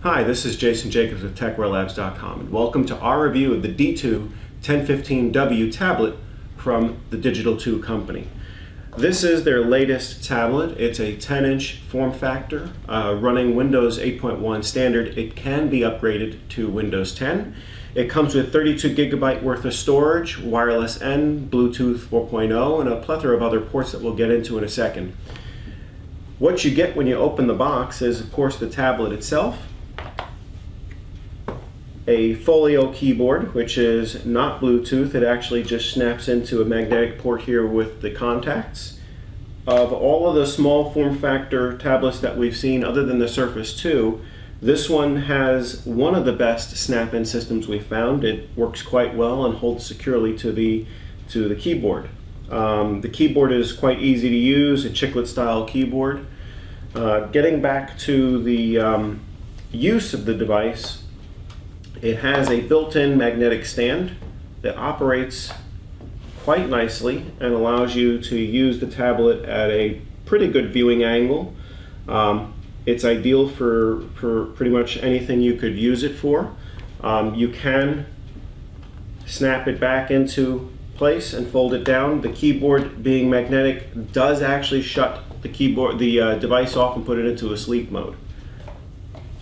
Hi, this is Jason Jacobs with TechWareLabs.com, and welcome to our review of the D2-1015W tablet from the Digital2 company. This is their latest tablet. It's a 10-inch form factor running Windows 8.1 standard. It can be upgraded to Windows 10. It comes with 32 gigabyte worth of storage, wireless N, Bluetooth 4.0, and a plethora of other ports that we'll get into in a second. What you get when you open the box is, of course, the tablet itself, a folio keyboard, which is not Bluetooth. It actually just snaps into a magnetic port here with the contacts. Of all of the small form factor tablets that we've seen, other than the Surface 2, this one has one of the best snap-in systems we've found. It works quite well and holds securely to the keyboard. The keyboard is quite easy to use, a chiclet-style keyboard. Getting back to the use of the device, it has a built-in magnetic stand that operates quite nicely and allows you to use the tablet at a pretty good viewing angle. It's ideal for pretty much anything you could use it for. You can snap it back into place and fold it down. The keyboard, being magnetic, does actually shut the device off and put it into a sleep mode.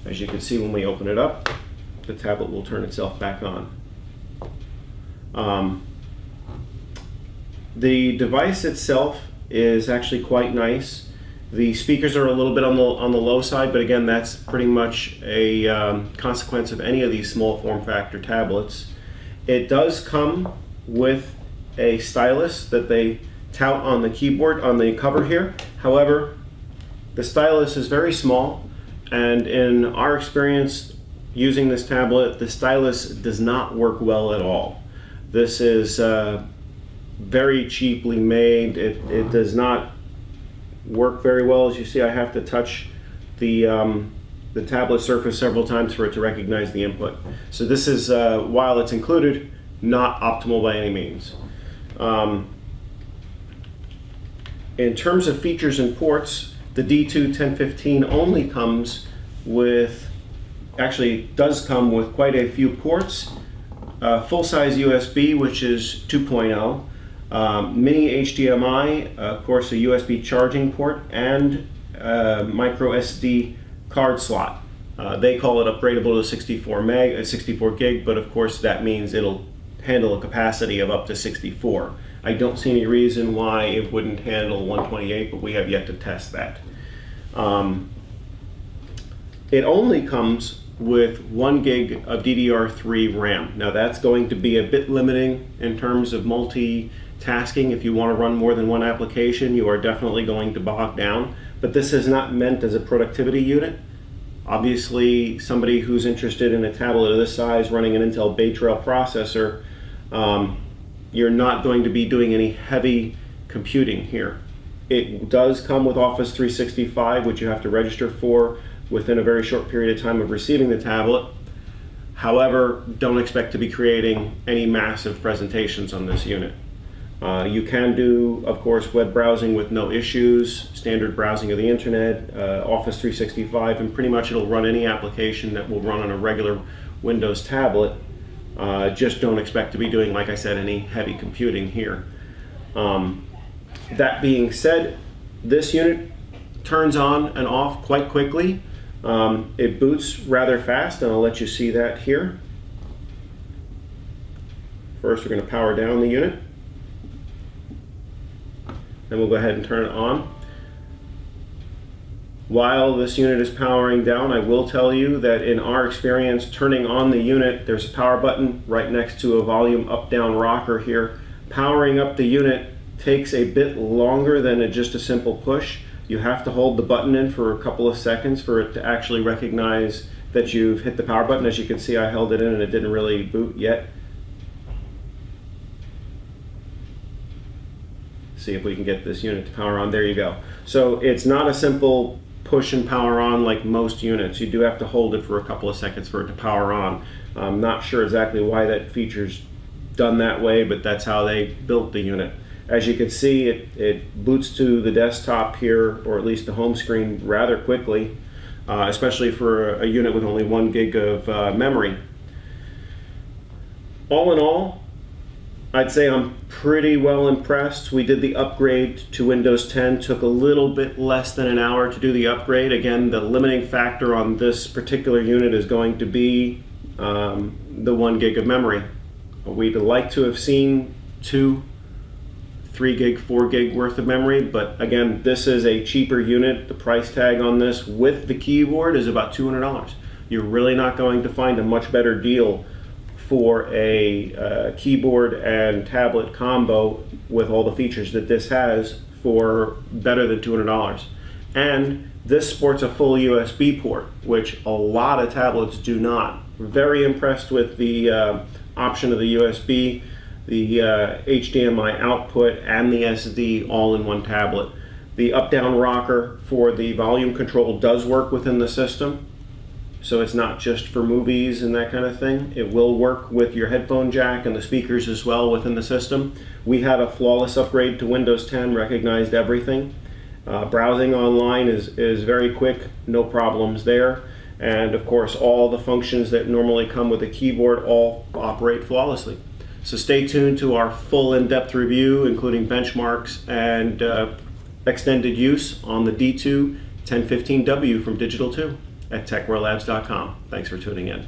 As you can see, when we open it up, the tablet will turn itself back on. The device itself is actually quite nice. The speakers are a little bit on the low side, but again, that's pretty much a consequence of any of these small form factor tablets. It does come with a stylus that they tout on the keyboard, on the cover here. However, the stylus is very small, and in our experience using this tablet, the stylus does not work well at all. This is very cheaply made. It does not work very well. As you see, I have to touch the tablet surface several times for it to recognize the input. So this is, while it's included, not optimal by any means. In terms of features and ports, the D2-1015 only comes with, actually does come with quite a few ports. Full-size USB, which is 2.0, mini HDMI, of course a USB charging port, and micro SD card slot. They call it upgradable to 64 gig, but of course that means it'll handle a capacity of up to 64. I don't see any reason why it wouldn't handle 128, but we have yet to test that. It only comes with 1 gig of DDR3 RAM. Now that's going to be a bit limiting in terms of multitasking. If you want to run more than one application, you are definitely going to bog down. But this is not meant as a productivity unit. Obviously, somebody who's interested in a tablet of this size running an Intel Bay Trail processor, you're not going to be doing any heavy computing here. It does come with Office 365, which you have to register for within a very short period of time of receiving the tablet. However, don't expect to be creating any massive presentations on this unit. You can do, of course, web browsing with no issues, standard browsing of the internet, Office 365, and pretty much it'll run any application that will run on a regular Windows tablet. Just don't expect to be doing, like I said, any heavy computing here. That being said, this unit turns on and off quite quickly. It boots rather fast, and I'll let you see that here. First, we're going to power down the unit. Then we'll go ahead and turn it on. While this unit is powering down, I will tell you that in our experience turning on the unit, there's a power button right next to a volume up-down rocker here. Powering up the unit takes a bit longer than just a simple push. You have to hold the button in for a couple of seconds for it to actually recognize that you've hit the power button. As you can see, I held it in and it didn't really boot yet. See if we can get this unit to power on. There you go. So it's not a simple push and power on like most units. You do have to hold it for a couple of seconds for it to power on. I'm not sure exactly why that feature's done that way, but that's how they built the unit. As you can see, it boots to the desktop here, or at least the home screen, rather quickly. especially for a unit with only 1 gig of memory. All in all, I'd say I'm pretty well impressed. We did the upgrade to Windows 10, took a little bit less than an hour to do the upgrade. Again, the limiting factor on this particular unit is going to be the 1 gig of memory. We'd like to have seen 2, 3 gig, 4 gig worth of memory, but again, this is a cheaper unit. The price tag on this with the keyboard is about $200. You're really not going to find a much better deal for a keyboard and tablet combo with all the features that this has for better than $200. And this sports a full USB port, which a lot of tablets do not. Very impressed with the option of the USB, the HDMI output, and the SD all in one tablet. The up-down rocker for the volume control does work within the system. So it's not just for movies and that kind of thing. It will work with your headphone jack and the speakers as well within the system. We had a flawless upgrade to Windows 10, recognized everything. Browsing online is very quick, no problems there. And of course, all the functions that normally come with a keyboard all operate flawlessly. So stay tuned to our full in-depth review, including benchmarks and extended use on the D2-1015W from Digital2 at techworldlabs.com. Thanks for tuning in.